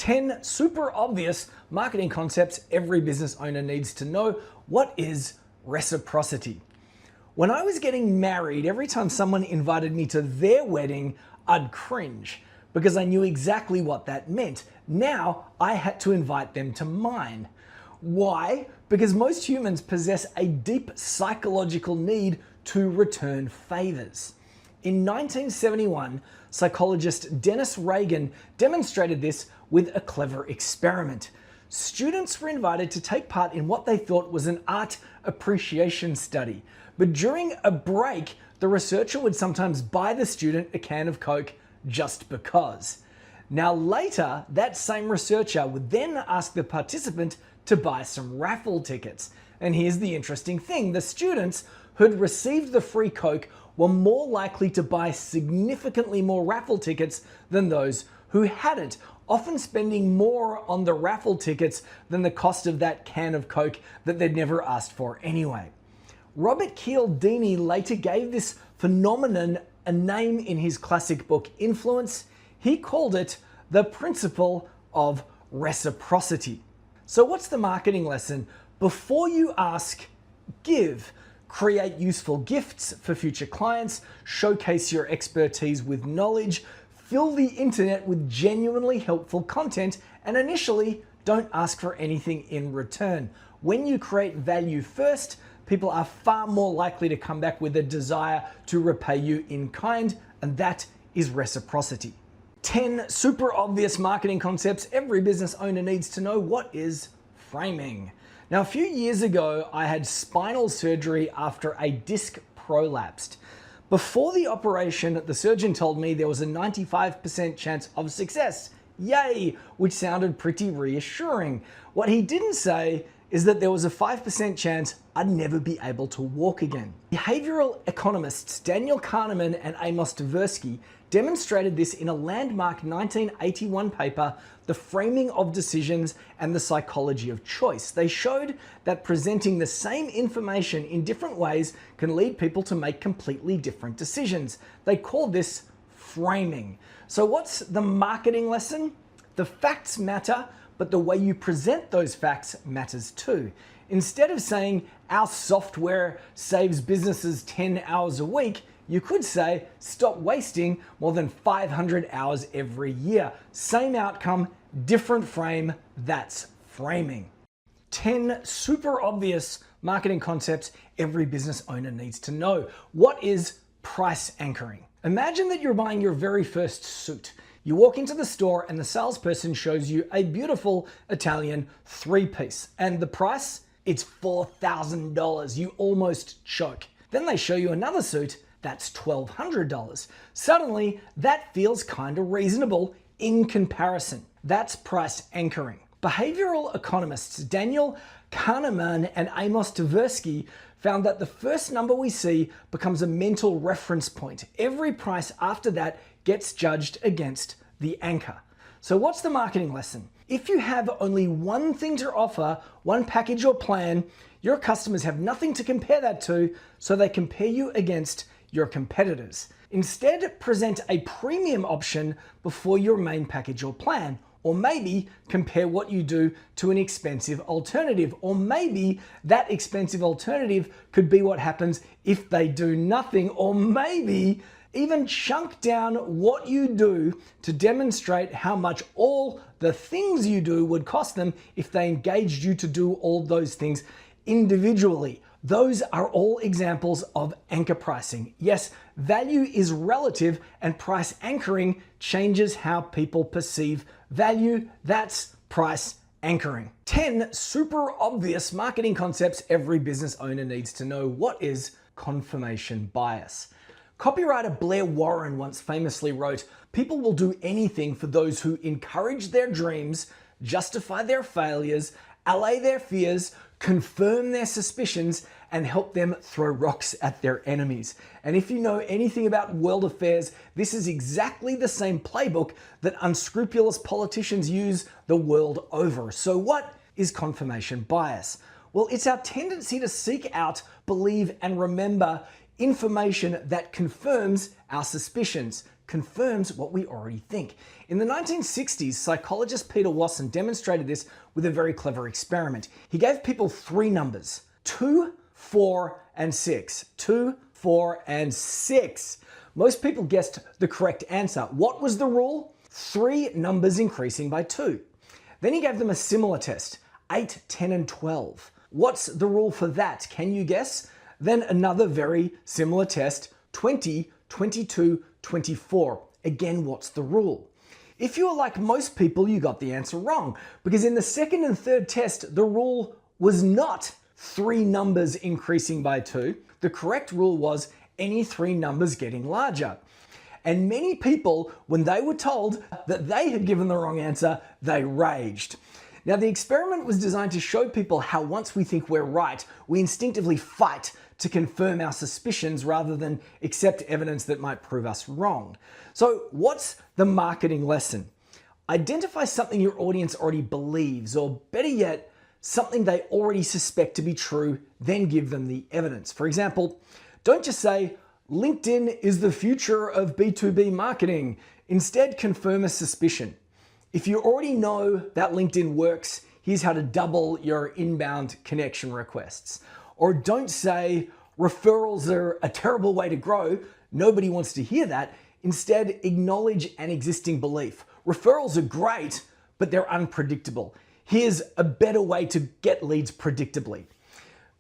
10 super obvious marketing concepts every business owner needs to know. What is reciprocity? When I was getting married, every time someone invited me to their wedding, I'd cringe because I knew exactly what that meant. Now I had to invite them to mine. Why? Because most humans possess a deep psychological need to return favors. In 1971, psychologist Dennis Reagan demonstrated this with a clever experiment. Students were invited to take part in what they thought was an art appreciation study. But during a break, the researcher would sometimes buy the student a can of Coke just because. Now later, that same researcher would then ask the participant to buy some raffle tickets. And here's the interesting thing: the students who had received the free Coke were more likely to buy significantly more raffle tickets than those who hadn't, often spending more on the raffle tickets than the cost of that can of Coke that they'd never asked for anyway. Robert Cialdini later gave this phenomenon a name in his classic book Influence. He called it the principle of reciprocity. So what's the marketing lesson? Before you ask, give. Create useful gifts for future clients, showcase your expertise with knowledge, fill the internet with genuinely helpful content, and initially don't ask for anything in return. When you create value first, people are far more likely to come back with a desire to repay you in kind, and that is reciprocity. 10 super obvious marketing concepts every business owner needs to know. What is framing? Now, a few years ago, I had spinal surgery after a disc prolapsed. Before the operation, the surgeon told me there was a 95% chance of success. Yay, which sounded pretty reassuring. What he didn't say is that there was a 5% chance I'd never be able to walk again. Behavioral economists Daniel Kahneman and Amos Tversky demonstrated this in a landmark 1981 paper, The Framing of Decisions and the Psychology of Choice. They showed that presenting the same information in different ways can lead people to make completely different decisions. They call this framing. So what's the marketing lesson? The facts matter, but the way you present those facts matters too. Instead of saying our software saves businesses 10 hours a week, you could say stop wasting more than 500 hours every year. Same outcome, different frame. That's framing. 10 super obvious marketing concepts every business owner needs to know. What is price anchoring? Imagine that you're buying your very first suit. You walk into the store and the salesperson shows you a beautiful Italian 3-piece. And the price? It's $4,000. You almost choke. Then they show you another suit that's $1,200. Suddenly, that feels kind of reasonable in comparison. That's price anchoring. Behavioral economists Daniel Kahneman and Amos Tversky found that the first number we see becomes a mental reference point. Every price after that gets judged against the anchor. So what's the marketing lesson? If you have only one thing to offer, one package or plan, your customers have nothing to compare that to, so they compare you against your competitors. Instead, present a premium option before your main package or plan. Or maybe compare what you do to an expensive alternative. Or maybe that expensive alternative could be what happens if they do nothing. Or maybe even chunk down what you do to demonstrate how much all the things you do would cost them if they engaged you to do all those things individually. Those are all examples of anchor pricing. Yes, value is relative, and price anchoring changes how people perceive value. That's price anchoring. 10 super obvious marketing concepts every business owner needs to know. What is confirmation bias? Copywriter Blair Warren once famously wrote, "People will do anything for those who encourage their dreams, justify their failures, allay their fears, confirm their suspicions, and help them throw rocks at their enemies." And if you know anything about world affairs, this is exactly the same playbook that unscrupulous politicians use the world over. So what is confirmation bias? Well, it's our tendency to seek out, believe, and remember information that confirms our suspicions. confirms what we already think. In the 1960s, psychologist Peter Wasson demonstrated this with a very clever experiment. He gave people three numbers: 2, 4, and 6. 2, 4, and 6. Most people guessed the correct answer. What was the rule? 3 numbers increasing by 2. Then he gave them a similar test: 8, 10, and 12. What's the rule for that? Can you guess? Then another very similar test: 20, 22, 24. Again, what's the rule? If you were like most people, you got the answer wrong, because in the second and third test, the rule was not 3 numbers increasing by 2. The correct rule was any 3 numbers getting larger. And many people, when they were told that they had given the wrong answer, they raged. Now, the experiment was designed to show people how once we think we're right, we instinctively fight to confirm our suspicions rather than accept evidence that might prove us wrong. So what's the marketing lesson? Identify something your audience already believes, or better yet, something they already suspect to be true, then give them the evidence. For example, don't just say, LinkedIn is the future of B2B marketing. Instead, confirm a suspicion. If you already know that LinkedIn works, here's how to double your inbound connection requests. Or don't say, referrals are a terrible way to grow. Nobody wants to hear that. Instead, acknowledge an existing belief. Referrals are great, but they're unpredictable. Here's a better way to get leads predictably.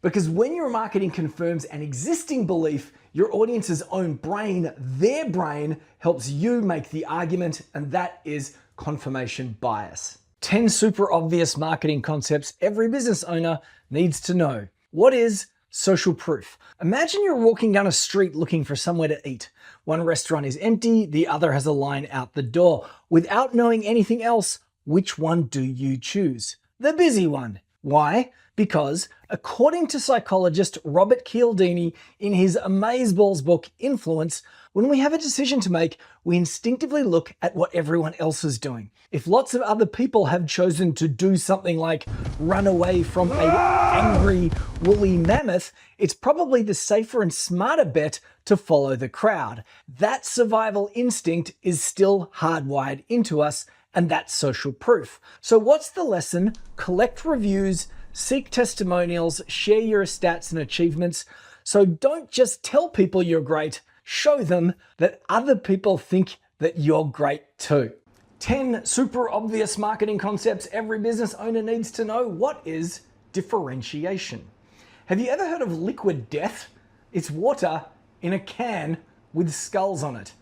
Because when your marketing confirms an existing belief, your audience's own brain, their brain, helps you make the argument, and that is confirmation bias. 10 super obvious marketing concepts every business owner needs to know. What is social proof? Imagine you're walking down a street looking for somewhere to eat. One restaurant is empty, the other has a line out the door. Without knowing anything else, which one do you choose? The busy one. Why? Because according to psychologist Robert Cialdini in his Amazeballs book, Influence, when we have a decision to make, we instinctively look at what everyone else is doing. If lots of other people have chosen to do something like run away from an angry, woolly mammoth, it's probably the safer and smarter bet to follow the crowd. That survival instinct is still hardwired into us, and that's social proof. So what's the lesson? Collect reviews, seek testimonials, share your stats and achievements. So don't just tell people you're great, show them that other people think that you're great too. 10 super obvious marketing concepts every business owner needs to know. What is differentiation? Have you ever heard of liquid death? It's water in a can with skulls on it.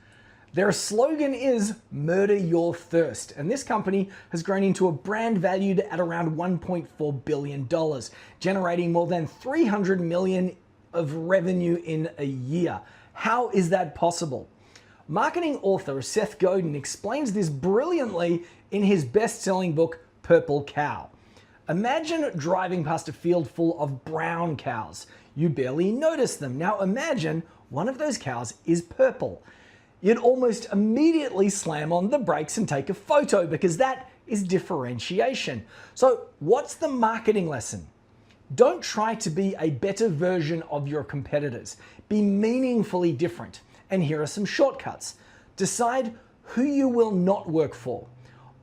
Their slogan is murder your thirst, and this company has grown into a brand valued at around $1.4 billion, generating more than $300 million of revenue in a year. How is that possible? Marketing author Seth Godin explains this brilliantly in his best-selling book, Purple Cow. Imagine driving past a field full of brown cows. You barely notice them. Now imagine one of those cows is purple. You'd almost immediately slam on the brakes and take a photo because that is differentiation. So what's the marketing lesson? Don't try to be a better version of your competitors. Be meaningfully different. And here are some shortcuts. Decide who you will not work for.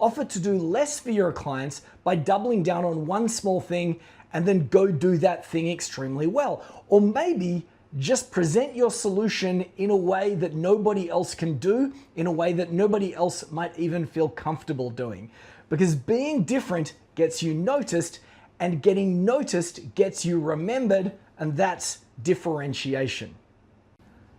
Offer to do less for your clients by doubling down on one small thing and then go do that thing extremely well. Or maybe just present your solution in a way that nobody else can do, in a way that nobody else might even feel comfortable doing. Because being different gets you noticed, and getting noticed gets you remembered, and that's differentiation.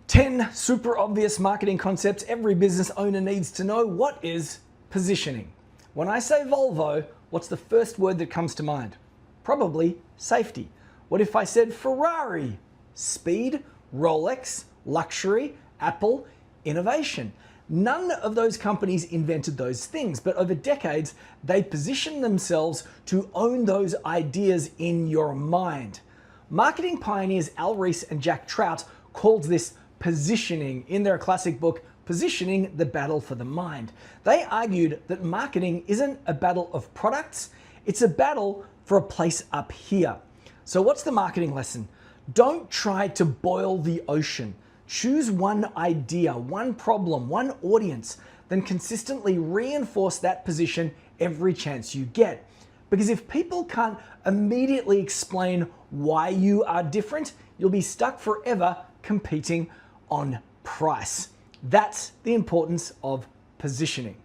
10 super obvious marketing concepts every business owner needs to know. What is positioning? When I say Volvo, what's the first word that comes to mind? Probably safety. What if I said Ferrari? Speed, Rolex, luxury, Apple, innovation. None of those companies invented those things, but over decades, they positioned themselves to own those ideas in your mind. Marketing pioneers Al Ries and Jack Trout called this positioning in their classic book, Positioning: The Battle for the Mind. They argued that marketing isn't a battle of products, it's a battle for a place up here. So what's the marketing lesson? Don't try to boil the ocean. Choose one idea, one problem, one audience, then consistently reinforce that position every chance you get. Because if people can't immediately explain why you are different, you'll be stuck forever competing on price. That's the importance of positioning.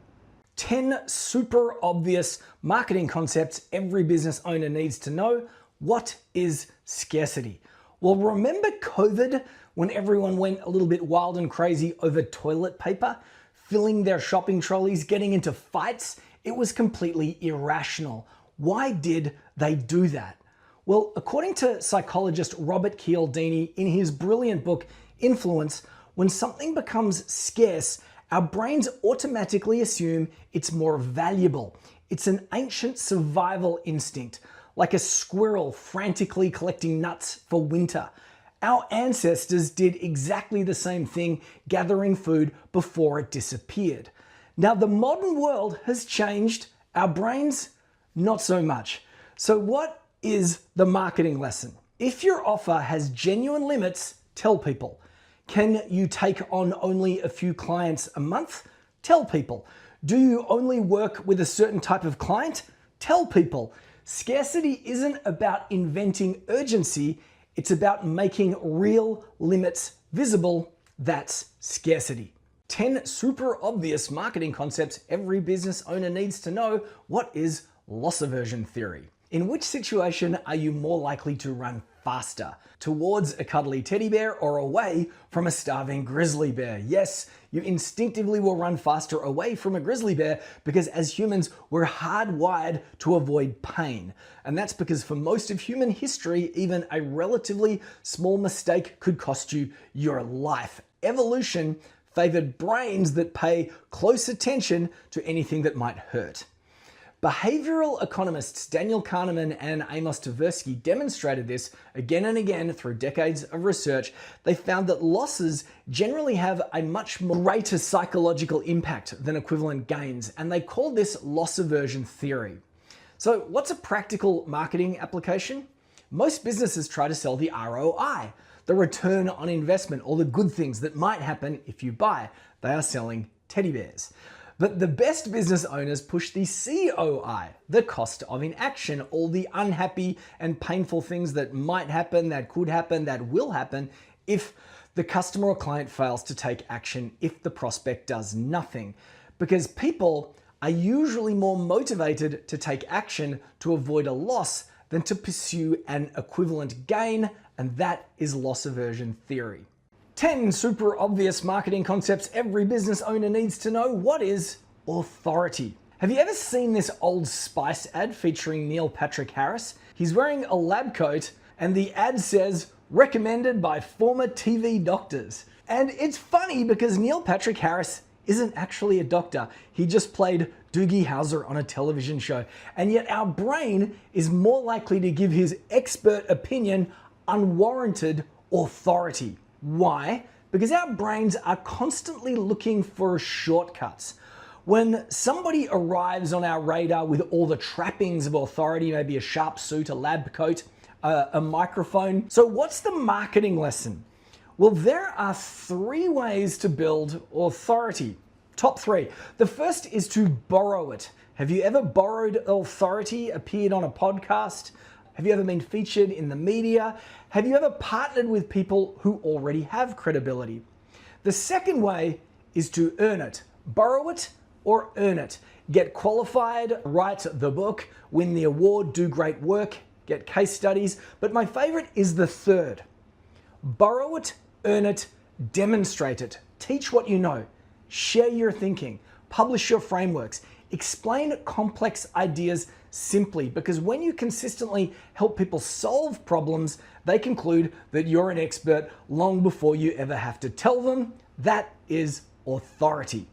10 super obvious marketing concepts every business owner needs to know. What is scarcity? Well, remember COVID when everyone went a little bit wild and crazy over toilet paper, filling their shopping trolleys, getting into fights? It was completely irrational. Why did they do that? Well, according to psychologist Robert Cialdini in his brilliant book, Influence, when something becomes scarce, our brains automatically assume it's more valuable. It's an ancient survival instinct, like a squirrel frantically collecting nuts for winter. Our ancestors did exactly the same thing, gathering food before it disappeared. Now, the modern world has changed. Our brains, not so much. So what is the marketing lesson? If your offer has genuine limits, tell people. Can you take on only a few clients a month? Tell people. Do you only work with a certain type of client? Tell people. Scarcity isn't about inventing urgency, it's about making real limits visible. That's scarcity. 10 super obvious marketing concepts every business owner needs to know. What is loss aversion theory? In which situation are you more likely to run faster? Towards a cuddly teddy bear or away from a starving grizzly bear? Yes, you instinctively will run faster away from a grizzly bear because as humans, we're hardwired to avoid pain. And that's because for most of human history, even a relatively small mistake could cost you your life. Evolution favored brains that pay close attention to anything that might hurt. Behavioral economists Daniel Kahneman and Amos Tversky demonstrated this again and again through decades of research. They found that losses generally have a much greater psychological impact than equivalent gains, and they called this loss aversion theory. So what's a practical marketing application? Most businesses try to sell the ROI, the return on investment, or the good things that might happen if you buy. They are selling teddy bears. But the best business owners push the COI, the cost of inaction, all the unhappy and painful things that might happen, that could happen, that will happen if the customer or client fails to take action, if the prospect does nothing. Because people are usually more motivated to take action to avoid a loss than to pursue an equivalent gain, and that is loss aversion theory. 10 super obvious marketing concepts every business owner needs to know. What is authority? Have you ever seen this Old Spice ad featuring Neil Patrick Harris? He's wearing a lab coat and the ad says, recommended by former TV doctors. And it's funny because Neil Patrick Harris isn't actually a doctor. He just played Doogie Howser on a television show. And yet our brain is more likely to give his expert opinion unwarranted authority. Why? Because our brains are constantly looking for shortcuts. When somebody arrives on our radar with all the trappings of authority, maybe a sharp suit, a lab coat, a microphone. So what's the marketing lesson? Well, there are 3 ways to build authority. Top 3. The first is to borrow it. Have you ever borrowed authority, appeared on a podcast? Have you ever been featured in the media? Have you ever partnered with people who already have credibility? The second way is to earn it. Borrow it or earn it. Get qualified, write the book, win the award, do great work, get case studies. But my favorite is the third. Borrow it, earn it, demonstrate it. Teach what you know. Share your thinking. Publish your frameworks. Explain complex ideas simply, because when you consistently help people solve problems, they conclude that you're an expert long before you ever have to tell them. That is authority.